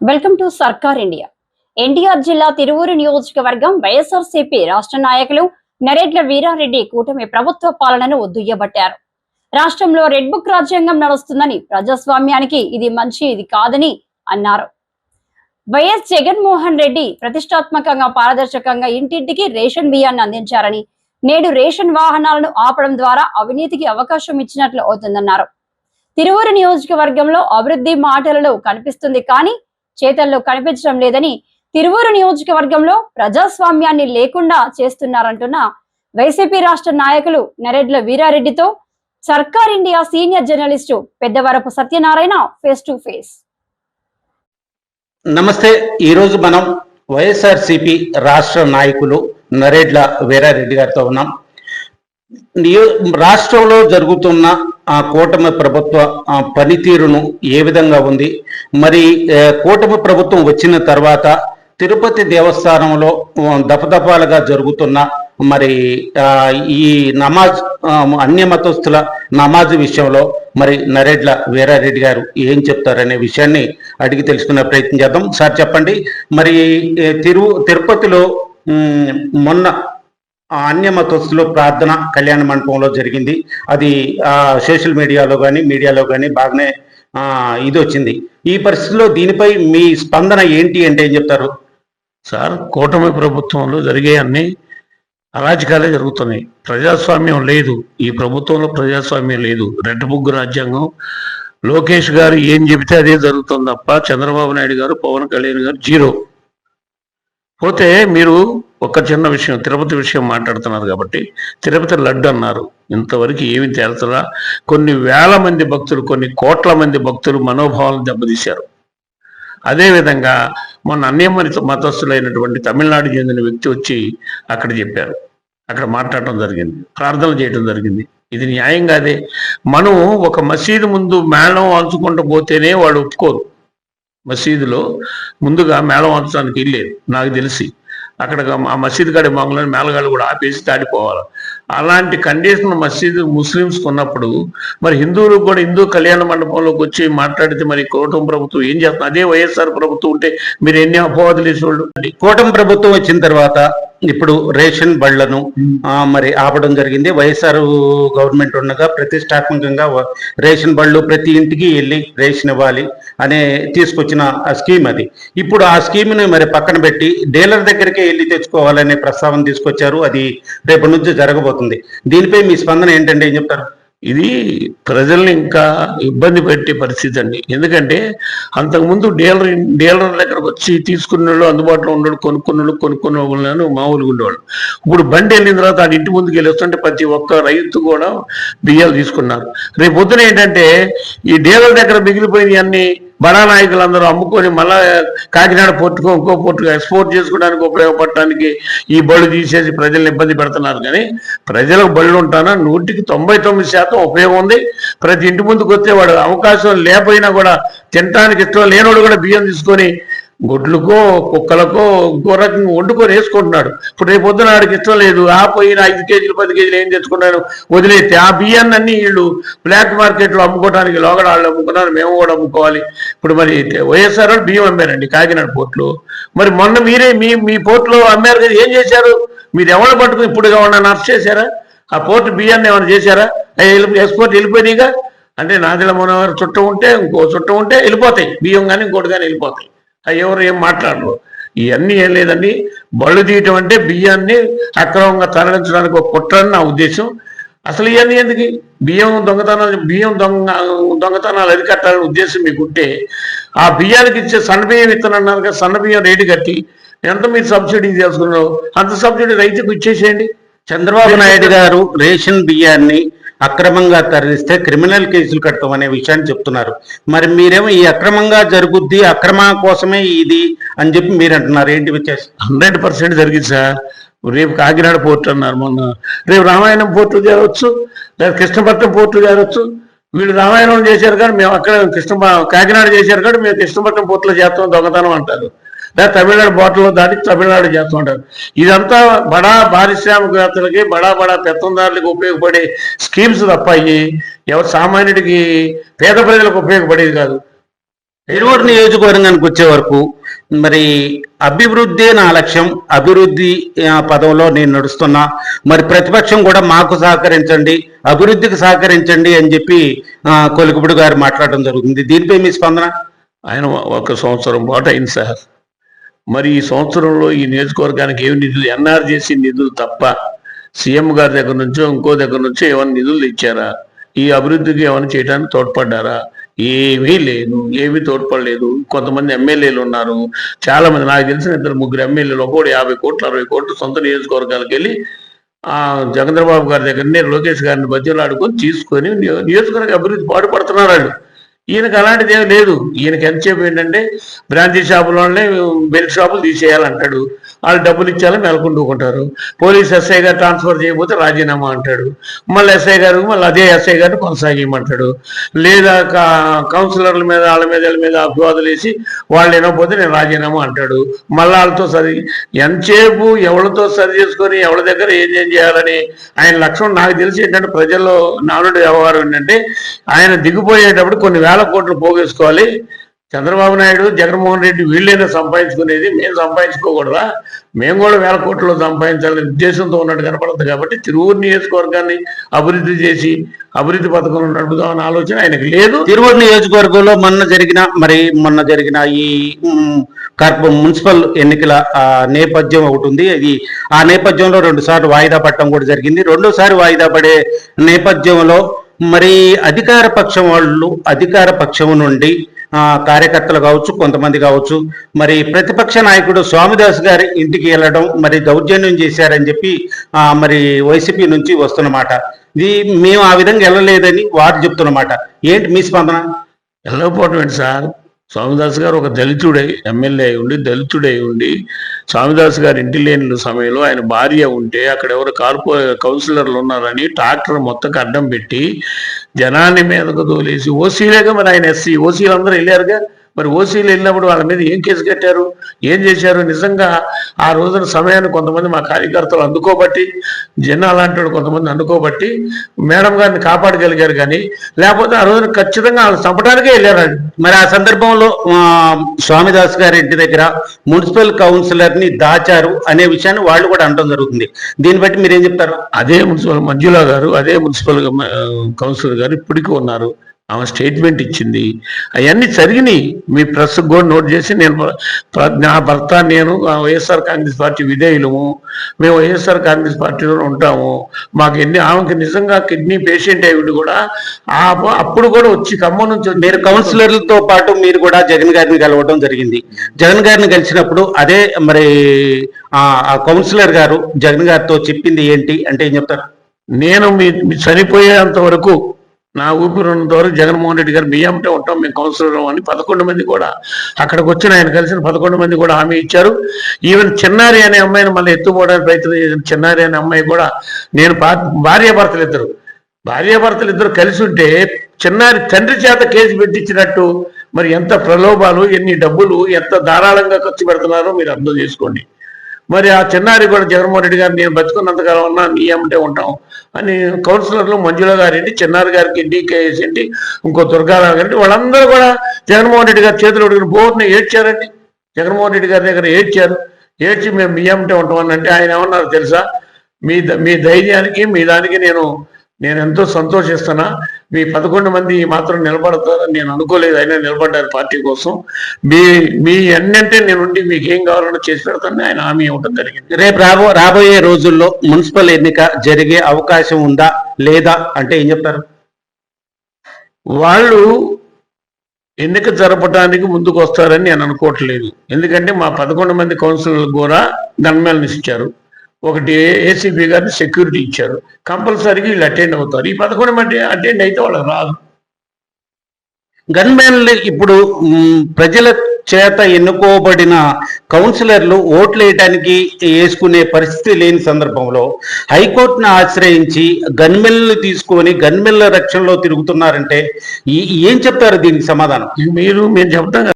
Welcome to సర్కార్ India. NTR జిల్లా తిరువూరు నియోజకవర్గం వైఎస్ఆర్సీపీ రాష్ట్ర నాయకులు నరేడ్ల వీరారెడ్డి కూటమి ప్రభుత్వ పాలనను దుయ్యబట్టారు. రాష్ట్రంలో రెడ్ బుక్ రాజ్యాంగం నడుస్తుందని, ప్రజాస్వామ్యానికి ఇది మంచిది కాదని అన్నారు. వైఎస్ జగన్మోహన్ రెడ్డి ప్రతిష్టాత్మకంగా పారదర్శకంగా ఇంటింటికి రేషన్ బియ్యాన్ని అందించారని, నేడు రేషన్ వాహనాలను ఆపడం ద్వారా అవినీతికి అవకాశం ఇచ్చినట్లు అవుతుందన్నారు. తిరువూరు నియోజకవర్గంలో అభివృద్ధి మాటలలో కనిపిస్తుంది కానీ చేతల్లో కనిపించడం లేదని, తిరువూరు నియోజకవర్గంలో ప్రజాస్వామ్యాన్ని లేకుండా చేస్తున్నారంటున్న వైసీపీ రాష్ట్ర నాయకులు నరేడ్ల వీరారెడ్డితో సర్కార్ India senior journalist Peddavarapu Satyanarayana face to face. నమస్తే. ఈరోజు మనం వైఎస్ఆర్సీపీ రాష్ట్ర నాయకులు నరేడ్ల వీరారెడ్డి గారితో ఉన్నాం. రాష్ట్రంలో జరుగుతున్న కూటమి ప్రభుత్వ పనితీరును ఏ విధంగా ఉంది, మరి కూటమి ప్రభుత్వం వచ్చిన తర్వాత తిరుపతి దేవస్థానంలో దఫదఫాలుగా జరుగుతున్న మరి ఈ నమాజ్ అన్య మతస్థుల నమాజ్ విషయంలో మరి నరేడ్ల వీరారెడ్డి గారు ఏం చెప్తారనే విషయాన్ని అడిగి తెలుసుకునే ప్రయత్నం చేద్దాం. సార్ చెప్పండి, మరి తిరుపతిలో మొన్న అన్య మతస్థులు ప్రార్థన కళ్యాణ మండపంలో జరిగింది. అది సోషల్ మీడియాలో కానీ బాగానే ఇది వచ్చింది. ఈ పరిస్థితిలో దీనిపై మీ స్పందన ఏంటి అంటే ఏం చెప్తారు? సార్, కూటమి ప్రభుత్వంలో జరిగే అన్ని అరాజకాలే జరుగుతున్నాయి. ప్రజాస్వామ్యం లేదు. ఈ ప్రభుత్వంలో ప్రజాస్వామ్యం లేదు. రెడ్ బుక్ రాజ్యాంగం. లోకేష్ గారు ఏం చెబితే అదే జరుగుతుంది తప్ప చంద్రబాబు నాయుడు గారు, పవన్ కళ్యాణ్ గారు జీరో. పోతే మీరు ఒక చిన్న విషయం, తిరుపతి విషయం మాట్లాడుతున్నారు కాబట్టి, తిరుపతి లడ్డు అన్నారు. ఇంతవరకు ఏమి తేల్చరా? కొన్ని వేల మంది భక్తులు, కొన్ని కోట్ల మంది భక్తులు మనోభావాలను దెబ్బతీశారు. అదేవిధంగా మొన్న అన్య మతస్థులైనటువంటి తమిళనాడు చెందిన వ్యక్తి వచ్చి అక్కడ చెప్పారు, అక్కడ మాట్లాడటం జరిగింది, ప్రార్థనలు చేయడం జరిగింది. ఇది న్యాయం కాదే. మనం ఒక మసీదు ముందు మేళం ఆల్చుకుంటూ పోతేనే వాడు ఒప్పుకోరు. మసీదులో ముందుగా మేళం ఆల్చడానికి వెళ్ళలేదు నాకు తెలిసి. అక్కడ ఆ మసీదు కాడి మంగళని మేళగాళ్ళు కూడా ఆపేసి దాడిపోవాలి. అలాంటి కండిషన్ మసీదు ముస్లిమ్స్కి ఉన్నప్పుడు మరి హిందువులకు కూడా హిందూ కళ్యాణ మండపంలోకి వచ్చి మాట్లాడితే మరి కూటమి ప్రభుత్వం ఏం చేస్తుంది? అదే వైఎస్ఆర్ ప్రభుత్వం ఉంటే మీరు ఎన్ని అపవాదులు వేసేవాళ్ళు. కూటమి ప్రభుత్వం వచ్చిన తర్వాత ఇప్పుడు రేషన్ బళ్లను మరి ఆపడం జరిగింది. వైఎస్ఆర్ గవర్నమెంట్ ఉండగా ప్రతిష్టాత్మకంగా రేషన్ బళ్ళు ప్రతి ఇంటికి వెళ్ళి రేషన్ ఇవ్వాలి అనే తీసుకొచ్చిన స్కీమ్ అది. ఇప్పుడు ఆ స్కీమ్ని మరి పక్కన పెట్టి డీలర్ దగ్గరికే వెళ్ళి తెచ్చుకోవాలనే ప్రస్తావన తీసుకొచ్చారు. అది రేపటి నుంచి జరగబోతుంది. దీనిపై మీ స్పందన ఏంటంటే ఏం చెప్తారు? ఇది ప్రజల్ని ఇంకా ఇబ్బంది పెట్టే పరిస్థితి అండి. ఎందుకంటే అంతకుముందు డీలర్ దగ్గరకు వచ్చి తీసుకున్న వాళ్ళు అందుబాటులో ఉండడు, కొనుక్కున్న వాళ్ళు మామూలుగా ఉండేవాళ్ళు. ఇప్పుడు బండి వెళ్ళిన తర్వాత ఆ ఇంటి ముందుకు వెళ్ళి వస్తుంటే ప్రతి ఒక్క రైతు కూడా బియ్యాలు తీసుకున్నారు. రేపు పొద్దున ఏంటంటే ఈ డీలర్ దగ్గర మిగిలిపోయినవి అన్ని బడా నాయకులందరూ అమ్ముకొని మళ్ళా కాకినాడ పోర్టుకు ఇంకో పోర్టుకు ఎక్స్పోర్ట్ చేసుకోవడానికి ఉపయోగపడటానికి ఈ బళ్ళు తీసేసి ప్రజల్ని ఇబ్బంది పెడుతున్నారు. కానీ ప్రజలకు బళ్ళు ఉంటానా 99% ఉపయోగం ఉంది. ప్రతి ఇంటి ముందుకు వచ్చే వాడు అవకాశం లేకపోయినా కూడా తినడానికి ఇష్టం లేనివాడు కూడా బియ్యం తీసుకొని గుడ్లకో కుక్కలకో ఇంకో రకంగా వండుకొని వేసుకుంటున్నాడు. ఇప్పుడు రేపు పొద్దున వాడికి ఇష్టం లేదు, ఆ పోయిన 5 కేజీలు 10 కేజీలు ఏం తెచ్చుకున్నాను వదిలేస్తే ఆ బియ్యాన్ని అన్ని వీళ్ళు బ్లాక్ మార్కెట్లో అమ్ముకోవడానికి లోగడ వాళ్ళు అమ్ముకున్నారు, మేము కూడా అమ్ముకోవాలి. ఇప్పుడు మరి వైఎస్ఆర్ బియ్యం అమ్మారండి కాకినాడ పోర్టులో. మరి మొన్న మీరే మీ పోర్టులో అమ్మారు కదా, ఏం చేశారు? మీరు ఎవరు పట్టుకుని ఇప్పుడు ఏమన్నా నర్స్ చేశారా? ఆ పోర్టు బియ్యాన్ని ఏమైనా చేశారా? ఎక్స్పోర్ట్ వెళ్ళిపోయినాయిగా. అంటే నాదిల మనోహర్ చుట్టం ఉంటే ఇంకో చుట్టం ఉంటే వెళ్ళిపోతాయి బియ్యం, కానీ ఇంకోటి కానీ వెళ్ళిపోతాయి. ఎవరు ఏం మాట్లాడరు. ఇవన్నీ ఏం లేదండి. బళ్ళు తీయటం అంటే బియ్యాన్ని అక్రమంగా తరలించడానికి ఒక కుట్రని నా ఉద్దేశం. అసలు ఇవన్నీ ఎందుకు? బియ్యం దొంగతనాలు అరికట్టాలని ఉద్దేశం మీకుంటే ఆ బియ్యానికి ఇచ్చే సన్నబియ్యం ఇస్తానన్నారు కదా, సన్నబియ్యం రేటు కట్టి ఎంత మీరు సబ్సిడీ చేసుకున్నారు అంత సబ్సిడీ రైతుకు ఇచ్చేసేయండి. చంద్రబాబు నాయుడు గారు రేషన్ బియ్యాన్ని అక్రమంగా తరలిస్తే క్రిమినల్ కేసులు కడతామనే విషయాన్ని చెప్తున్నారు. మరి మీరేమో ఈ అక్రమంగా జరుగుద్ది, అక్రమ కోసమే ఇది అని చెప్పి మీరు అంటున్నారు. ఏంటి వ్యత్యాసం? 100% జరిగింది సార్. రేపు కాకినాడ పోర్టు అన్నారు మొన్న, రేపు రామాయణం పోర్టు చేరవచ్చు, లేదా కృష్ణపట్నం పోర్టు చేరవచ్చు. వీళ్ళు రామాయణం చేశారు కానీ మేము అక్కడ కాకినాడ చేశారు కానీ మేము కృష్ణపట్నం పోర్టులో చేస్తాం దొంగతనం అంటారు. లేదా తమిళనాడు బాటలో దాటి తమిళనాడు చేస్తూ ఉంటారు. ఇదంతా బడా పారిశ్రామికవేత్తలకి బడా పెత్తందారులకు ఉపయోగపడే స్కీమ్స్ తప్ప ఎవరు సామాన్యుడికి పేద ప్రజలకు ఉపయోగపడేది కాదు. తిరువూరు నియోజకవర్గానికి వచ్చే వరకు మరి అభివృద్ధి నా లక్ష్యం, అభివృద్ధి పదంలో నేను నడుస్తున్నా, మరి ప్రతిపక్షం కూడా మాకు సహకరించండి, అభివృద్ధికి సహకరించండి అని చెప్పి కొలికపుడు గారు మాట్లాడడం జరుగుతుంది. దీనిపై మీ స్పందన? ఆయన 1 సంవత్సరం పాటు అయింది సార్. మరి ఈ సంవత్సరంలో ఈ నియోజకవర్గానికి ఏమి నిధులు, ఎన్ఆర్జేసీ నిధులు తప్ప సీఎం గారి దగ్గర నుంచో ఇంకో దగ్గర నుంచో ఏమైనా నిధులు ఇచ్చారా? ఈ అభివృద్ధికి ఏమైనా చేయడానికి తోడ్పడ్డారా? ఏమీ లేదు, ఏమీ తోడ్పడలేదు. కొంతమంది ఎమ్మెల్యేలు ఉన్నారు, చాలా మంది, నాకు తెలిసిన 2-3 ఎమ్మెల్యేలు, ఒకటి 50 కోట్లు 60 కోట్లు సొంత నియోజకవర్గాలకు వెళ్ళి జగంద్రబాబు గారి దగ్గరనే లోకేష్ గారిని బతిలాడుకొని తీసుకొని నియోజకవర్గ అభివృద్ధి పాటుపడుతున్నారు వాళ్ళు. ఈయనకు అలాంటిది ఏమి లేదు. ఈయనకి ఎంతసేపు ఏంటంటే బ్రాంచీ షాపులోనే బెల్ట్ షాపులు తీసేయాలంటాడు, వాళ్ళు డబ్బులు ఇచ్చేయాలని నెలకొండుకుంటారు. పోలీస్ ఎస్ఐ గారు ట్రాన్స్ఫర్ చేయకపోతే రాజీనామా అంటాడు, మళ్ళీ ఎస్ఐ గారు మళ్ళీ అదే ఎస్ఐ గారిని కొనసాగించమంటాడు. లేదా కౌన్సిలర్ల మీద వీళ్ళ మీద అభివాదులు వేసి వాళ్ళు వినకపోతే నేను రాజీనామా అంటాడు. మళ్ళీ వాళ్ళతో ఎంతసేపు ఎవరితో సరి చేసుకొని ఎవరి దగ్గర ఏం చేయాలని ఆయన లక్ష్యం. నాకు తెలిసి ఏంటంటే ప్రజల్లో నానుడి వ్యవహారం ఏంటంటే ఆయన దిగిపోయేటప్పుడు కొన్ని వేల కోట్లు పోగేసుకోవాలి. చంద్రబాబు నాయుడు, జగన్మోహన్ రెడ్డి వీళ్ళైనా సంపాదించుకునేది, మేము సంపాదించుకోకూడదా? మేము కూడా వేల కోట్లు సంపాదించాలనే ఉద్దేశంతో ఉన్నట్టు కనపడుతుంది. కాబట్టి తిరువూరు నియోజకవర్గాన్ని అభివృద్ధి చేసి అభివృద్ధి పథకంలో నడుపుదామన్న ఆలోచన ఆయనకు లేదు. తిరువూరు నియోజకవర్గంలో మొన్న జరిగిన ఈ మున్సిపల్ ఎన్నికల నేపథ్యం ఒకటి ఉంది. ఆ నేపథ్యంలో 2 సార్లు వాయిదా పడటం కూడా జరిగింది. 2సారి వాయిదా పడే నేపథ్యంలో మరి అధికార పక్షం నుండి కార్యకర్తలు కావచ్చు, కొంతమంది కావచ్చు, మరి ప్రతిపక్ష నాయకుడు స్వామిదాస్ గారి ఇంటికి వెళ్ళడం, మరి దౌర్జన్యం చేశారని చెప్పి మరి వైసీపీ నుంచి వస్తున్నమాట. ఇది మేము ఆ విధంగా వెళ్ళలేదని వారు చెప్తున్నమాట. ఏంటి మీ స్పందన? వెళ్ళకపోవటం ఏంటి సార్? స్వామిదాస్ గారు ఒక దళితుడై ఎమ్మెల్యే అయి ఉండి, దళితుడై ఉండి, స్వామిదాస్ గారు ఇంటి లేని సమయంలో ఆయన భార్య ఉంటే అక్కడ ఎవరు కౌన్సిలర్లు ఉన్నారని ట్రాక్టర్ మొత్తం అడ్డం పెట్టి జనాన్ని మీదకు తోలేసి, ఓసీలేగా మరి ఆయన ఎస్సీ, ఓసీలు అందరూ వెళ్ళారుగా, మరి ఓసీలు వెళ్ళినప్పుడు వాళ్ళ మీద ఏం కేసు కట్టారు, ఏం చేశారు? నిజంగా ఆ రోజున సమయాన్ని కొంతమంది మా కార్యకర్తలు అందుకోబట్టి, జనాలు అంటాడు కొంతమంది అందుకోబట్టి మేడం గారిని కాపాడగలిగారు. కానీ లేకపోతే ఆ రోజున ఖచ్చితంగా వాళ్ళు చంపడానికే వెళ్ళారండి. మరి ఆ సందర్భంలో స్వామిదాస్ గారి ఇంటి దగ్గర మున్సిపల్ కౌన్సిలర్ ని దాచారు అనే విషయాన్ని వాళ్ళు కూడా అనడం జరుగుతుంది. దీన్ని బట్టి మీరేం చెప్తారు? అదే మున్సిపల్ మంజులా గారు, అదే మున్సిపల్ కౌన్సిలర్ గారు ఇప్పటికీ ఉన్నారు. ఆమె స్టేట్మెంట్ ఇచ్చింది. అవన్నీ జరిగినాయి. మీ ప్రెస్ కూడా నోట్ చేసి, నా భర్త నేను వైఎస్ఆర్ కాంగ్రెస్ పార్టీ విధేయులము, మేము వైఎస్ఆర్ కాంగ్రెస్ పార్టీలో ఉంటాము. మాకు ఆమెకి నిజంగా కిడ్నీ పేషెంట్ అయ్యి కూడా అప్పుడు కూడా వచ్చి ఖమ్మం నుంచి మీరు కౌన్సిలర్లతో పాటు మీరు కూడా జగన్ గారిని కలవడం జరిగింది. జగన్ గారిని కలిసినప్పుడు అదే మరి ఆ కౌన్సిలర్ గారు జగన్ గారితో చెప్పింది ఏంటి అంటే ఏం చెప్తారు? నేను మీ చనిపోయేంత వరకు, నా ఊపిరి ఉన్నంత వరకు జగన్మోహన్ రెడ్డి గారు బియ్యంటే ఉంటాం మేము కౌన్సిలర్ అని 11 మంది కూడా అక్కడికి వచ్చిన ఆయన కలిసిన 11 మంది కూడా హామీ ఇచ్చారు. ఈవెన్ చిన్నారి అనే అమ్మాయిని మళ్ళీ ఎత్తుకోవడానికి ప్రయత్నం చేసిన చిన్నారి అనే అమ్మాయి కూడా, నేను భార్యాభర్తలు ఇద్దరు కలిసి ఉంటే చిన్నారి తండ్రి చేత కేసు పెట్టించినట్టు మరి ఎంత ప్రలోభాలు, ఎన్ని డబ్బులు ఎంత ధారాళంగా ఖర్చు పెడుతున్నారో మీరు అర్థం చేసుకోండి. మరి ఆ చిన్నారి కూడా జగన్మోహన్ రెడ్డి గారు నేను బతుకున్నంతకాలం ఉన్నా నీ ఏమంటే ఉంటాం అని కౌన్సిలర్లు మంజుల గారేంటి, చిన్నారి గారికి డీకేఎస్ ఏంటి, ఇంకో దుర్గారావు గారి, వాళ్ళందరూ కూడా జగన్మోహన్ రెడ్డి గారు చేతులు అడుగుని బోర్ని ఏడ్చారండి. జగన్మోహన్ రెడ్డి గారి దగ్గర ఏడ్చి మేము మీ ఏమంటే ఉంటామని అంటే ఆయన ఏమన్నారు తెలుసా? మీ ధైర్యానికి, మీ దానికి నేను ఎంతో సంతోషిస్తున్నా. మీ 11 మంది మాత్రం నిలబడతారని నేను అనుకోలేదు, అయినా నిలబడ్డారు పార్టీ కోసం. మీ అన్నంటే నేనుండి మీకు ఏం కావాలన్నా చేసి పెడతానని ఆయన హామీ ఇవ్వడం జరిగింది. రేపు రాబోయే రోజుల్లో మున్సిపల్ ఎన్నిక జరిగే అవకాశం ఉందా లేదా అంటే ఏం చెప్తారు? వాళ్ళు ఎన్నిక జరపడానికి ముందుకు వస్తారని నేను అనుకోవట్లేదు. ఎందుకంటే మా 11 మంది కౌన్సిలర్లు కూడా గన్మెన్లు ఇచ్చారు, ఒకటి ఏసీపీ గారిని సెక్యూరిటీ ఇచ్చారు. కంపల్సరీగా వీళ్ళు అటెండ్ అవుతారు. ఈ 11 మంది అటెండ్ అయితే వాళ్ళకి రాదు. గన్మెన్లు ఇప్పుడు ప్రజల చేత ఎన్నుకోబడిన కౌన్సిలర్లు ఓట్లు వేయడానికి వేసుకునే పరిస్థితి లేని సందర్భంలో హైకోర్టును ఆశ్రయించి గన్మెన్లు తీసుకొని గన్మెన్ల రక్షణలో తిరుగుతున్నారంటే ఏం చెప్తారు దీనికి సమాధానం? మేము చెప్తాం.